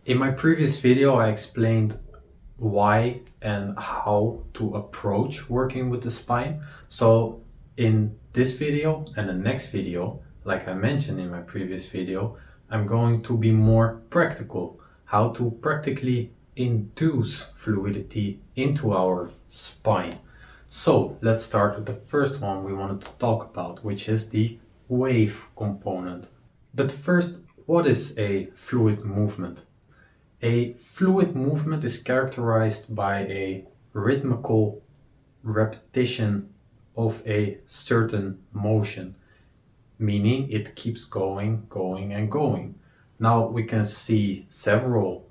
In my previous video, I explained why and how to approach working with the spine. So in this video and the next video, like I mentioned in my previous video, I'm going to be more practical, how to practically induce fluidity into our spine. So let's start with the first one we wanted to talk about, which is the wave component. But first, what is a fluid movement? A fluid movement is characterized by a rhythmical repetition of a certain motion, meaning it keeps going, going, and going. Now we can see several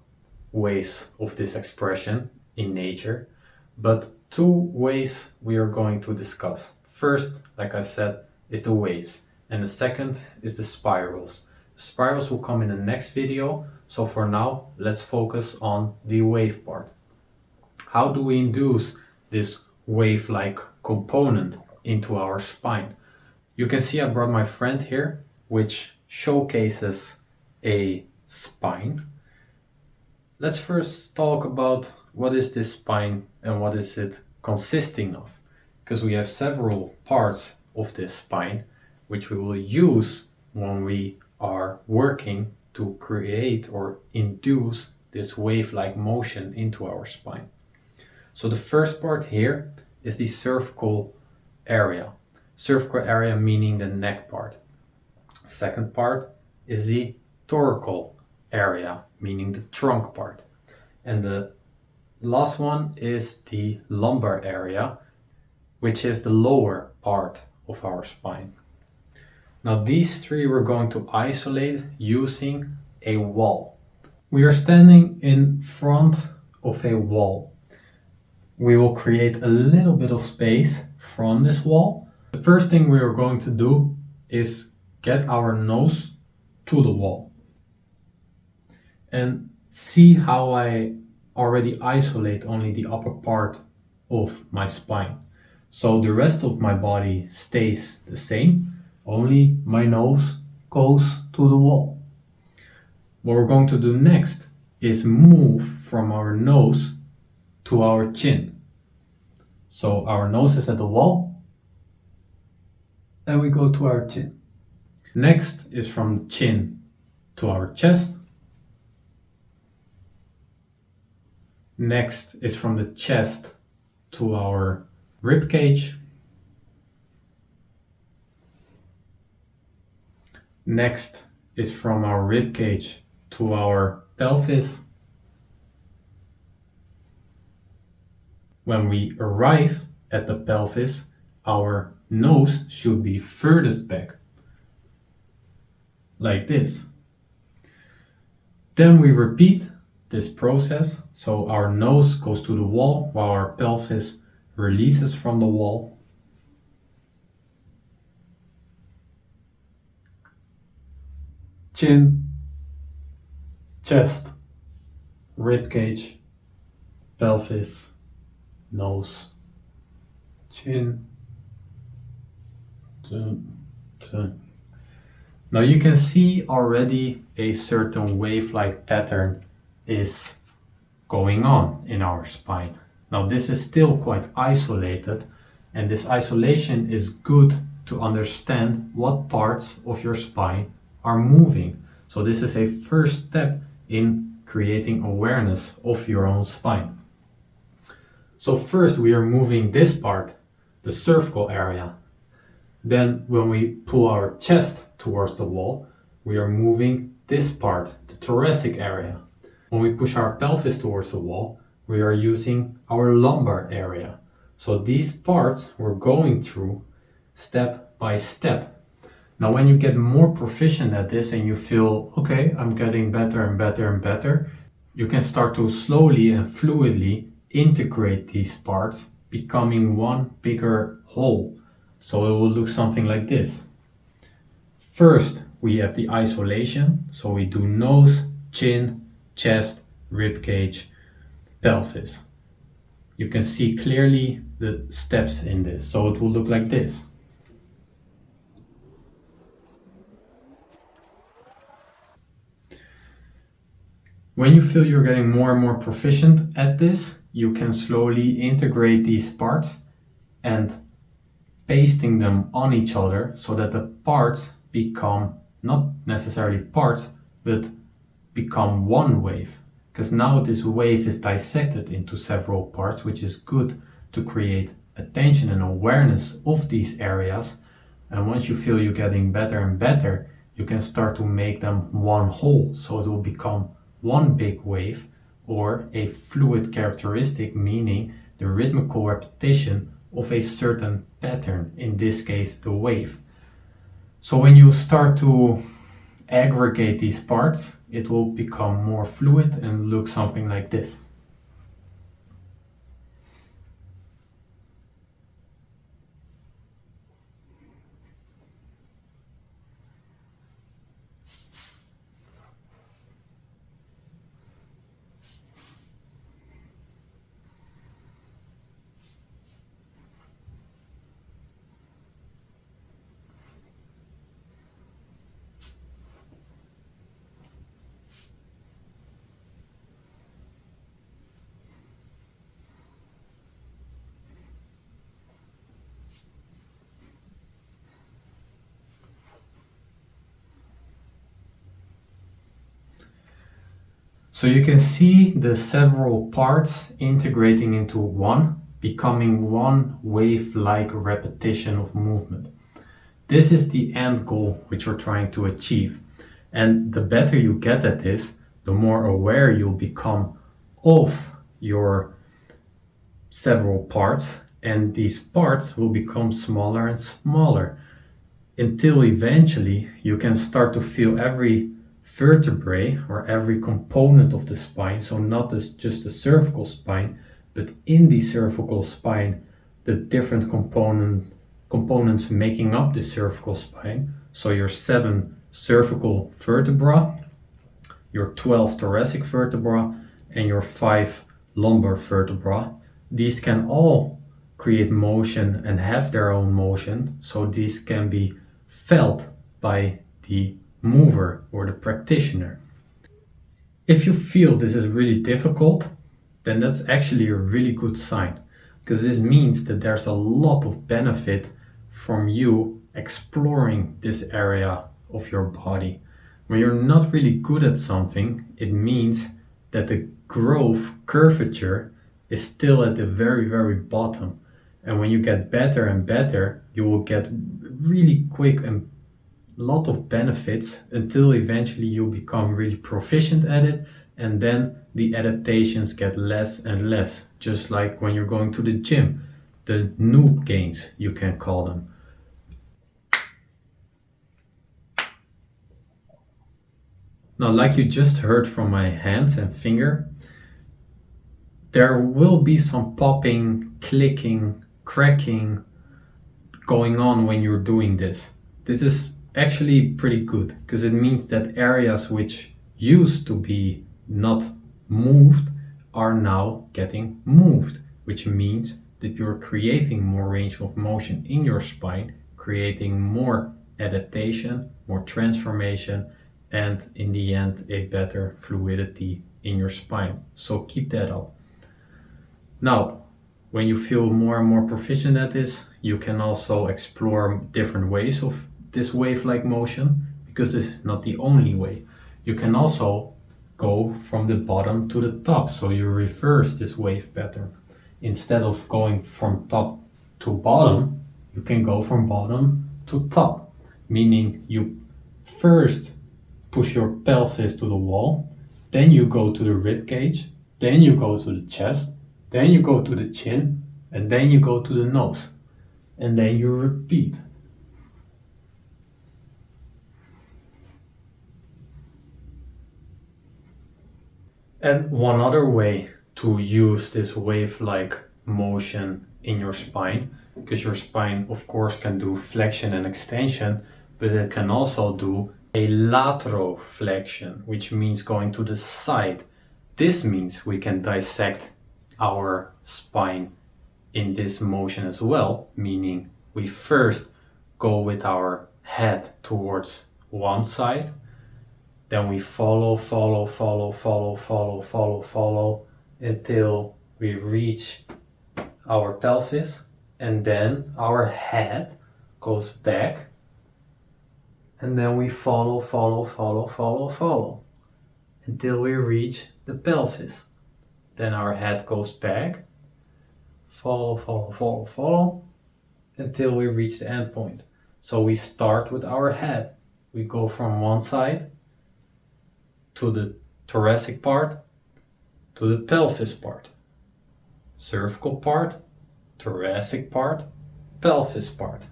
ways of this expression in nature, but two ways we are going to discuss. First, like I said, is the waves, and the second is the spirals. The spirals will come in the next video, so for now, let's focus on the wave part. How do we induce this wave-like component into our spine? You can see I brought my friend here, which showcases a spine. Let's first talk about what is this spine and what is it consisting of, because we have several parts of this spine which we will use when we are working to create or induce this wave-like motion into our spine. So the first part here is the cervical area. Cervical area meaning the neck part. Second part is the thoracic area, meaning the trunk part. And the last one is the lumbar area, which is the lower part of our spine. Now these three we're going to isolate using a wall. We are standing in front of a wall. We will create a little bit of space from this wall. The first thing we are going to do is get our nose to the wall. And see how I already isolate only the upper part of my spine. So the rest of my body stays the same, only my nose goes to the wall. What we're going to do next is move from our nose to our chin. So our nose is at the wall, and we go to our chin. Next is from chin to our chest. Next is from the chest to our rib cage. Next is from our rib cage to our pelvis. When we arrive at the pelvis, our nose should be furthest back, like this. Then we repeat this process, so our nose goes to the wall while our pelvis releases from the wall. Chin, chest, rib cage, pelvis, nose, chin, chin. Now you can see already a certain wave-like pattern is going on in our spine. Now this is still quite isolated, and this isolation is good to understand what parts of your spine are moving. So this is a first step in creating awareness of your own spine. So first we are moving this part, the cervical area. Then when we pull our chest towards the wall, we are moving this part, the thoracic area. When we push our pelvis towards the wall, we are using our lumbar area. So these parts we're going through step by step. Now when you get more proficient at this and you feel, okay, I'm getting better and better and better, you can start to slowly and fluidly integrate these parts, becoming one bigger whole. So it will look something like this. First, we have the isolation. So we do nose, chin, chest, rib cage, pelvis. You can see clearly the steps in this. So it will look like this. When you feel you're getting more and more proficient at this, you can slowly integrate these parts and pasting them on each other so that the parts become not necessarily parts, but become one wave. Because now this wave is dissected into several parts, which is good to create attention and awareness of these areas. And once you feel you're getting better and better, you can start to make them one whole. So it will become one big wave, or a fluid characteristic, meaning the rhythmical repetition of a certain pattern, in this case the wave. So when you start to aggregate these parts, it will become more fluid and look something like this. So you can see the several parts integrating into one, becoming one wave-like repetition of movement. This is the end goal which we're trying to achieve. And the better you get at this, the more aware you'll become of your several parts, and these parts will become smaller and smaller until eventually you can start to feel every vertebrae or every component of the spine. So not as just the cervical spine, but in the cervical spine, the different components making up the cervical spine. So your 7 cervical vertebra, your 12 thoracic vertebra, and your 5 lumbar vertebra. These can all create motion and have their own motion. So these can be felt by the mover or the practitioner. If you feel this is really difficult, then that's actually a really good sign, because this means that there's a lot of benefit from you exploring this area of your body. When you're not really good at something, it means that the growth curvature is still at the very, very bottom. And when you get better and better, you will get really quick and lot of benefits until eventually you become really proficient at it, and then the adaptations get less and less, just like when you're going to the gym, the noob gains, you can call them. Now, like you just heard from my hands and finger, there will be some popping, clicking, cracking going on when you're doing this. This is actually pretty good, because it means that areas which used to be not moved are now getting moved, which means that you're creating more range of motion in your spine, creating more adaptation, more transformation, and in the end, a better fluidity in your spine. So keep that up. Now, when you feel more and more proficient at this, you can also explore different ways of this wave-like motion, because this is not the only way. You can also go from the bottom to the top, so you reverse this wave pattern. Instead of going from top to bottom, you can go from bottom to top, meaning you first push your pelvis to the wall, then you go to the rib cage, then you go to the chest, then you go to the chin, and then you go to the nose, and then you repeat. And one other way to use this wave-like motion in your spine, because your spine of course can do flexion and extension, but it can also do a lateral flexion, which means going to the side. This means we can dissect our spine in this motion as well, meaning we first go with our head towards one side, Then we follow until we reach our pelvis, and then our head goes back, and then we follow until we reach the pelvis. Then our head goes back, follow until we reach the end point. So we start with our head. We go from one side to the thoracic part to the pelvis part. Cervical part, thoracic part, pelvis part.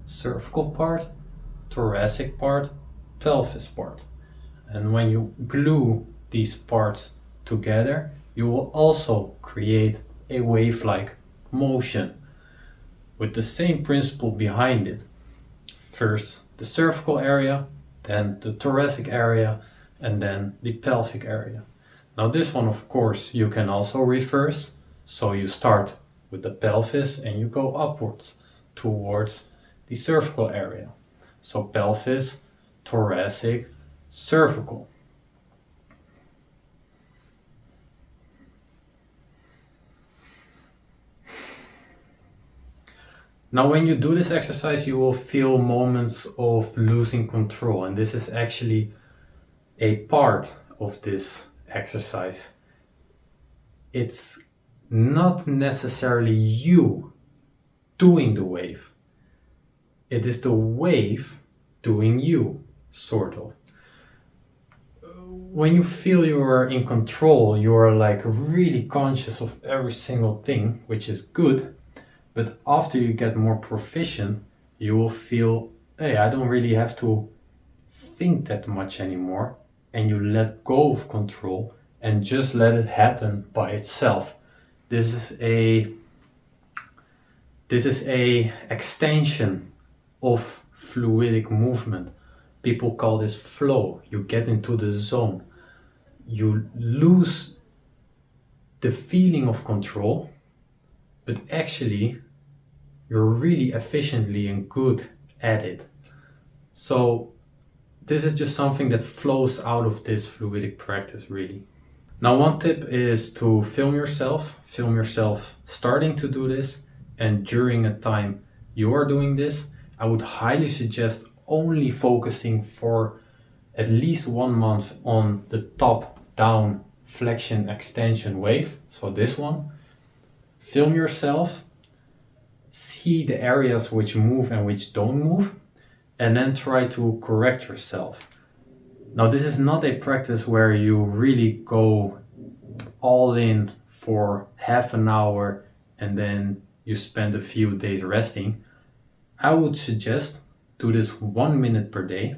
Cervical part, thoracic part, pelvis part. And when you glue these parts together, you will also create a wave-like motion with the same principle behind it. First the cervical area, then the thoracic area, and then the pelvic area. Now this one, of course, you can also reverse. So you start with the pelvis and you go upwards towards the cervical area. So pelvis, thoracic, cervical. Now when you do this exercise, you will feel moments of losing control, and this is actually a part of this exercise. It's not necessarily you doing the wave. It is the wave doing you, sort of. When you feel you're in control, you're like really conscious of every single thing, which is good. But after you get more proficient, you will feel, hey, I don't really have to think that much anymore. And you let go of control and just let it happen by itself. This is a extension of fluidic movement. People call this flow. You get into the zone. You lose the feeling of control, but actually you're really efficiently and good at it. So this is just something that flows out of this fluidic practice, really. Now one tip is to film yourself starting to do this, and during a time you are doing this. I would highly suggest only focusing for at least 1 month on the top down flexion extension wave, so this one. Film yourself, see the areas which move and which don't move, and then try to correct yourself. Now this is not a practice where you really go all in for half an hour and then you spend a few days resting. I would suggest do this 1 minute per day,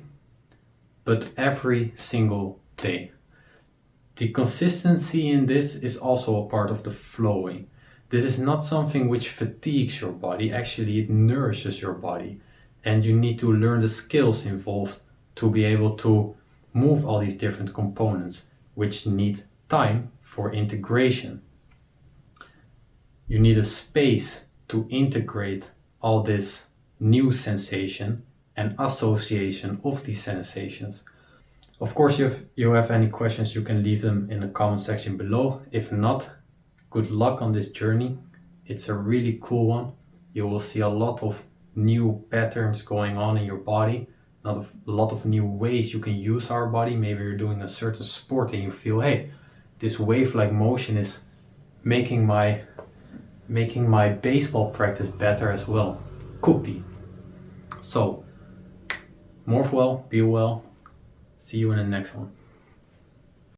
but every single day. The consistency in this is also a part of the flowing. This is not something which fatigues your body, actually it nourishes your body. And you need to learn the skills involved to be able to move all these different components, which need time for integration. You need a space to integrate all this new sensation and association of these sensations. Of course, if you have any questions, you can leave them in the comment section below. If not, good luck on this journey. It's a really cool one. You will see a lot of new patterns going on in your body, a lot of new ways you can use our body. Maybe you're doing a certain sport and you feel, hey, this wave-like motion is making my baseball practice better as well. Could be. So, morph well, be well. See you in the next one.